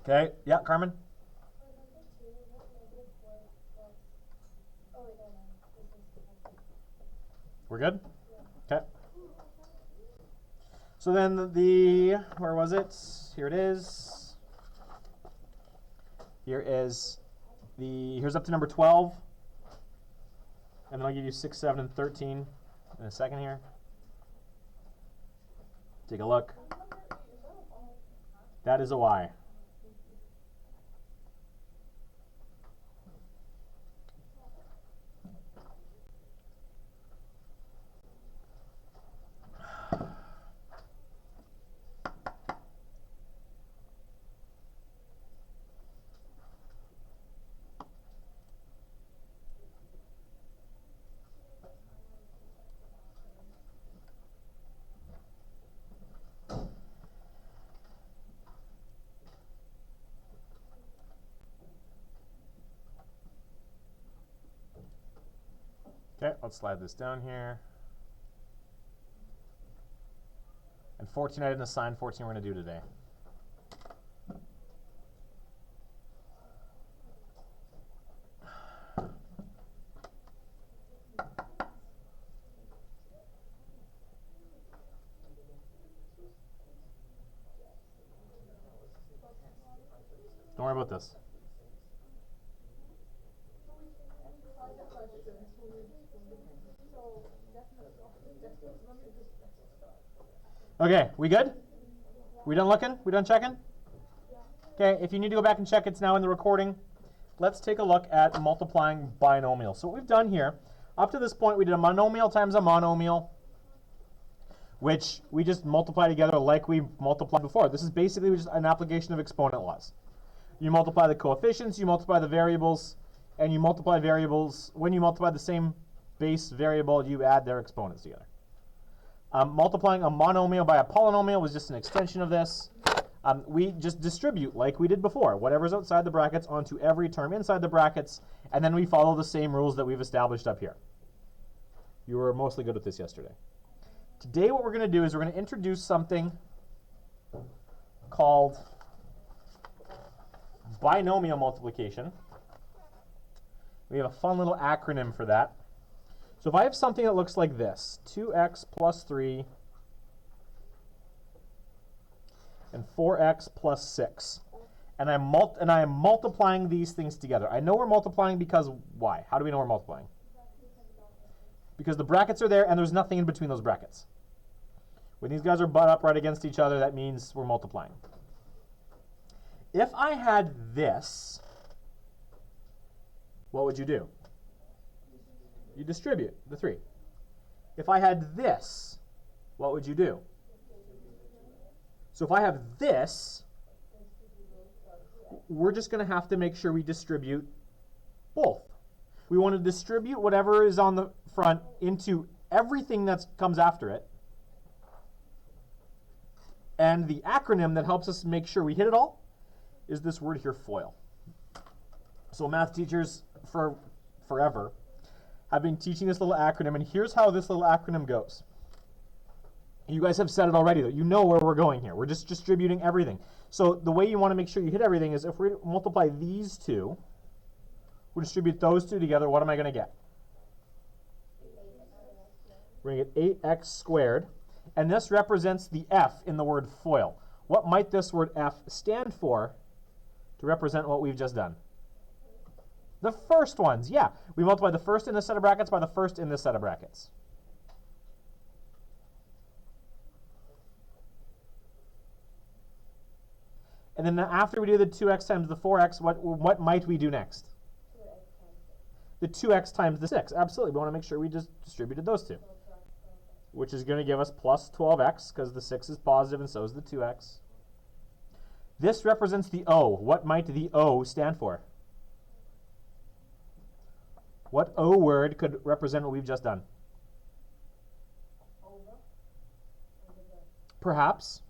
Okay, yeah, Carmen? We're good? Okay. So then where was it? Here it is. Here's up to number 12. And then I'll give you 6, 7, and 13 in a second here. Take a look. That is a Y. Okay, let's slide this down here. And 14 I didn't assign, 14 we're going to do today. Don't worry about this. Okay, we good? We done looking? We done checking? Okay, if you need to go back and check, it's now in the recording. Let's take a look at multiplying binomials. So what we've done here, up to this point, we did a monomial times a monomial, which we just multiply together like we multiplied before. This is basically just an application of exponent laws. You multiply the coefficients, you multiply the variables, and you multiply variables. When you multiply the same base variable, you add their exponents together. Multiplying a monomial by a polynomial was just an extension of this. We just distribute like we did before, whatever's outside the brackets onto every term inside the brackets, and then we follow the same rules that we've established up here. You were mostly good with this yesterday. Today what we're going to do is we're going to introduce something called binomial multiplication. We have a fun little acronym for that. So if I have something that looks like this, 2x plus 3 and 4x plus 6, and I am multiplying these things together. I know we're multiplying because why? How do we know we're multiplying? Because the brackets are there and there's nothing in between those brackets. When these guys are butt up right against each other, that means we're multiplying. If I had this, what would you do? You distribute the 3. If I had this, what would you do? So if I have this, we're just going to have to make sure we distribute both. We want to distribute whatever is on the front into everything that comes after it. And the acronym that helps us make sure we hit it all is this word here, FOIL. So math teachers for forever have been teaching this little acronym, and here's how this little acronym goes. You guys have said it already, though. You know where we're going here. We're just distributing everything. So the way you want to make sure you hit everything is if we multiply these two, we distribute those two together, what am I going to get? We're going to get 8x squared. And this represents the F in the word FOIL. What might this word F stand for to represent what we've just done? The first ones, yeah. We multiply the first in this set of brackets by the first in this set of brackets. And then after we do the 2x times the 4x, what might we do next? The 2x times the 6. Absolutely. We want to make sure we just distributed those two, which is going to give us plus 12x because the 6 is positive and so is the 2x. This represents the O. What might the O stand for? What O word could represent what we've just done? Perhaps.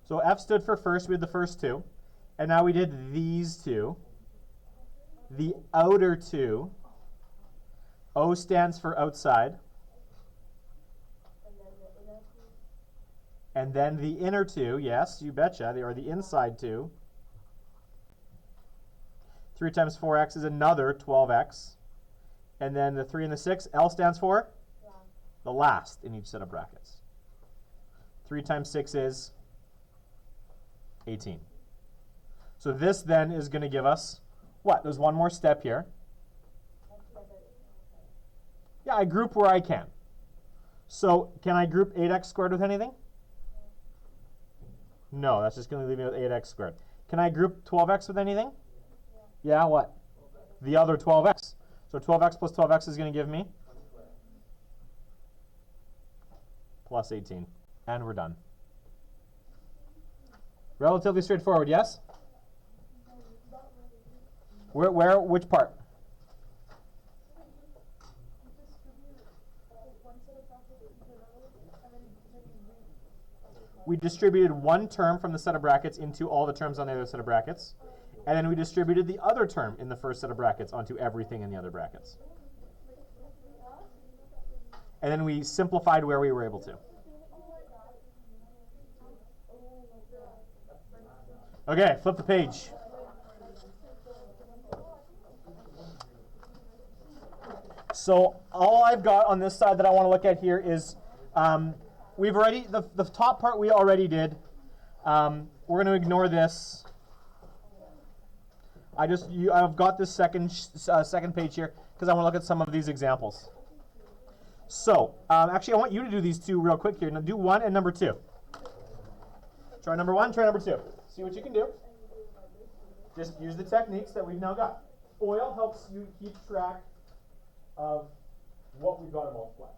So F stood for first. We had the first two. And now we did these two. The outer two. O stands for outside. And then the inner 2, yes, you betcha, they are the inside 2. 3 times 4x is another 12x. And then the 3 and the 6, L stands for? The last in each set of brackets. 3 times 6 is 18. So this then is going to give us what? There's one more step here. Yeah, I group where I can. So can I group 8x squared with anything? No, that's just going to leave me with 8x squared. Can I group 12x with anything? Yeah, what? The other 12x. So 12x plus 12x is going to give me plus 18. And we're done. Relatively straightforward, yes? Which part? We distributed one term from the set of brackets into all the terms on the other set of brackets. And then we distributed the other term in the first set of brackets onto everything in the other brackets. And then we simplified where we were able to. Okay, flip the page. So all I've got on this side that I want to look at here is we've already, the top part we already did. We're going to ignore this. I've got this second page here because I want to look at some of these examples. So actually I want you to do these two real quick here. Now do 1 and number 2. Try number 1, try number 2. See what you can do. Just use the techniques that we've now got. FOIL helps you keep track of what we've got to multiply.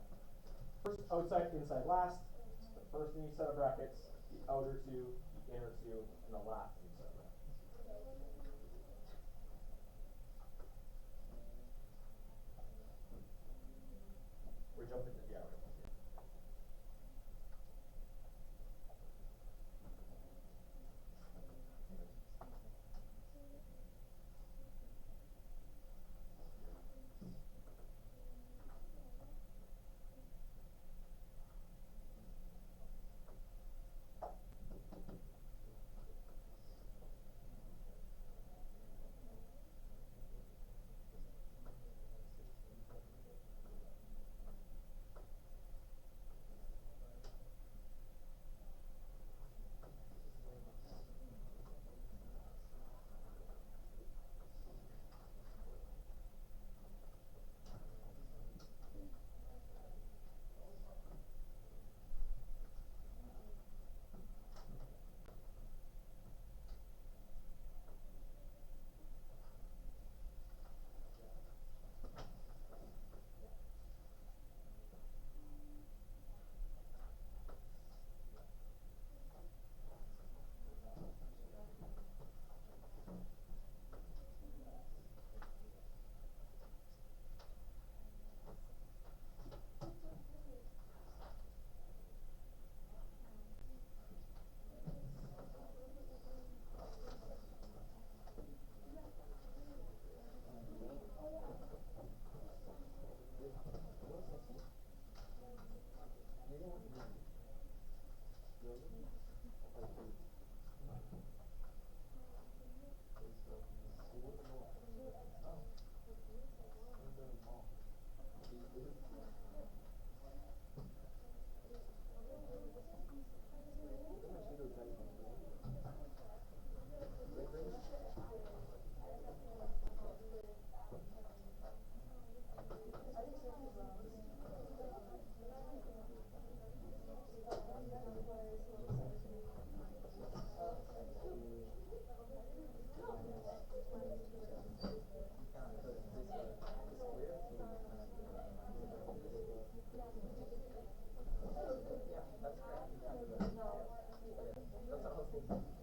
First, outside, inside, last. The first in each set of brackets, the outer 2, the inner 2, and the last in each set of brackets. We're jumping to the outer.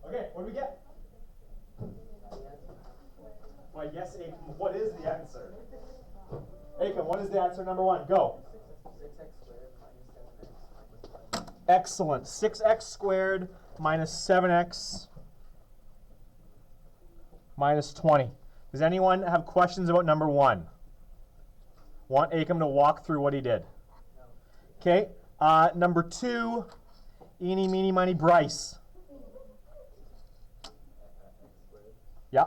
Okay, what do we get? Why, yes, Aiken, what is the answer? Aiken, what is the answer number 1? Go. 6x squared minus 7x. Excellent. 6x squared minus 7x minus 20. Does anyone have questions about number 1? Want Aiken to walk through what he did? No. Okay. Number 2 Eeny, meeny, miny, Bryce. Yeah.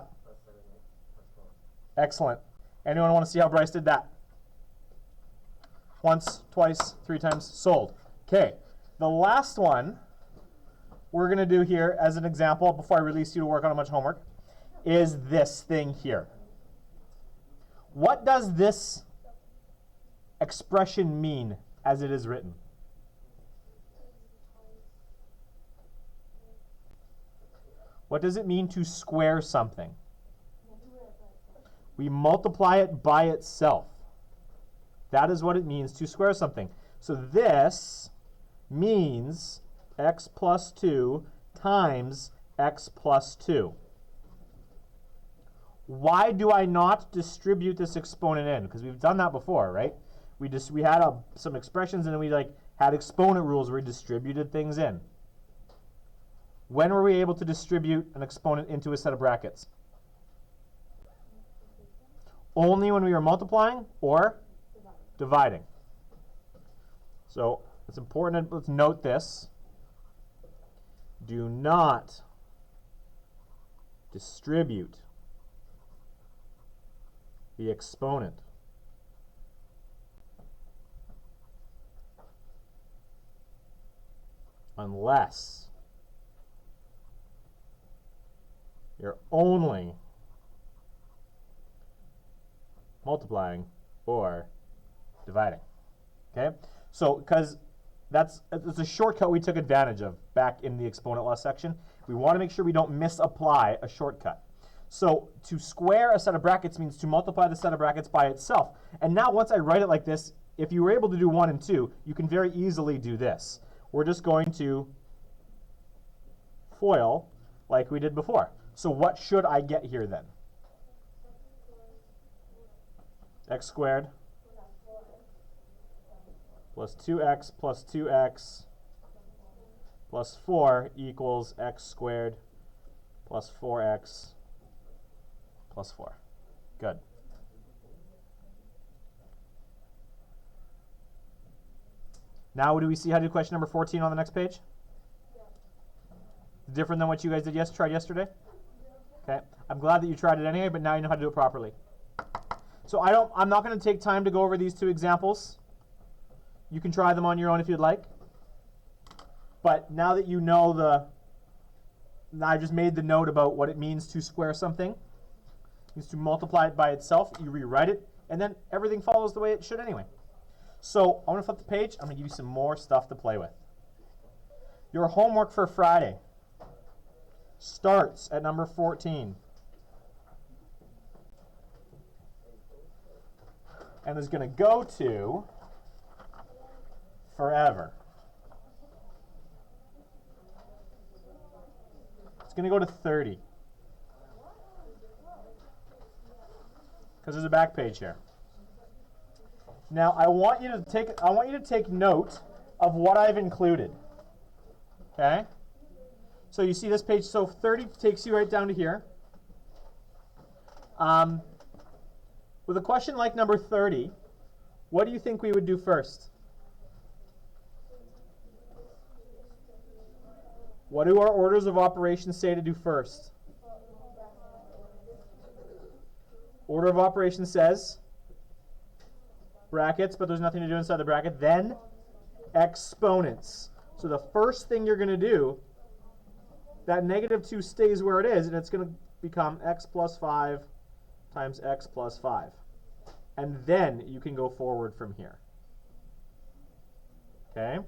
Excellent. Anyone want to see how Bryce did that? Once, twice, 3 times, sold. Okay, the last one we're going to do here as an example before I release you to work on a bunch of homework is this thing here. What does this expression mean as it is written? What does it mean to square something? We multiply it by itself. That is what it means to square something. So this means x plus 2 times x plus 2. Why do I not distribute this exponent in? Because we've done that before, right? We had some expressions and then we had exponent rules where we distributed things in. When were we able to distribute an exponent into a set of brackets? Only when we were multiplying or dividing. So it's important, let's note this. Do not distribute the exponent unless you're only multiplying or dividing. Okay? So, because it's a shortcut we took advantage of back in the exponent law section. We want to make sure we don't misapply a shortcut. So, to square a set of brackets means to multiply the set of brackets by itself. And now, once I write it like this, if you were able to do 1 and 2, you can very easily do this. We're just going to FOIL like we did before. So, what should I get here then? X squared plus 2x plus 2x plus 4 equals x squared plus 4x plus 4. Good. Now do we see how to do question number 14 on the next page? Different than what you guys tried yesterday? Okay. I'm glad that you tried it anyway, but now you know how to do it properly. So I'm not going to take time to go over these 2 examples. You can try them on your own if you'd like. But now that you know I just made the note about what it means to square something. It means to multiply it by itself. You rewrite it, and then everything follows the way it should anyway. So I want to flip the page. I'm going to give you some more stuff to play with. Your homework for Friday starts at number 14. And is going to go to forever. It's going to go to 30. Because there's a back page here. Now I want you to take note of what I've included. Okay? So you see this page, so 30 takes you right down to here. With a question like number 30, what do you think we would do first? What do our orders of operations say to do first? Order of operations says brackets, but there's nothing to do inside the bracket. Then exponents. So the first thing you're going to do, that -2 stays where it is, and it's going to become x plus 5 times x plus 5. And then you can go forward from here. Okay?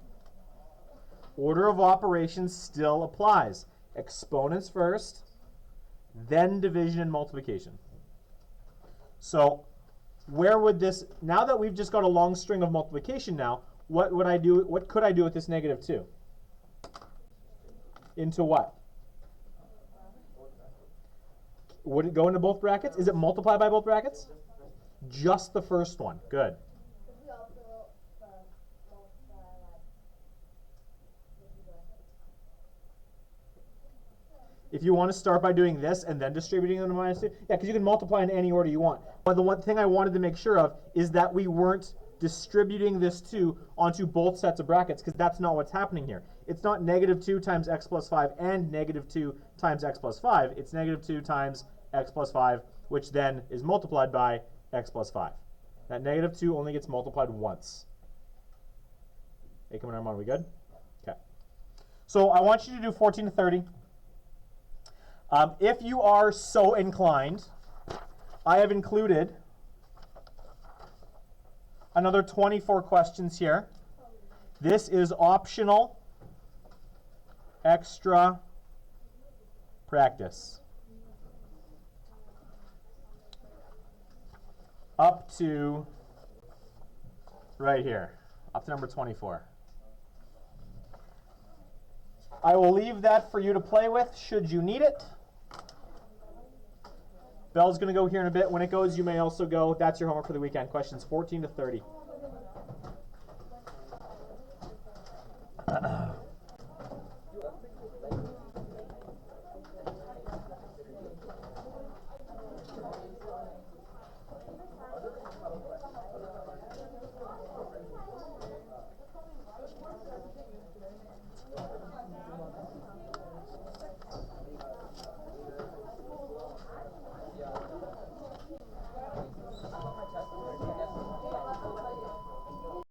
Order of operations still applies. Exponents first, then division and multiplication. So where would this, now that we've just got a long string of multiplication now, what could I do with this -2? Into what? Would it go into both brackets? Is it multiplied by both brackets? Just the first one. Good. If you want to start by doing this and then distributing them to -2, yeah, because you can multiply in any order you want. But the one thing I wanted to make sure of is that we weren't distributing this 2 onto both sets of brackets, because that's not what's happening here. It's not negative 2 times x plus 5 and negative 2 times x plus 5. It's negative 2 times x plus 5, which then is multiplied by x plus 5. That negative 2 only gets multiplied once. Hey, come on, Armand, we good? Okay. So I want you to do 14 to 30. If you are so inclined, I have included another 24 questions here. This is optional extra practice. Up to right here, up to number 24. I will leave that for you to play with should you need it. Bell's going to go here in a bit. When it goes, you may also go. That's your homework for the weekend. Questions 14 to 30.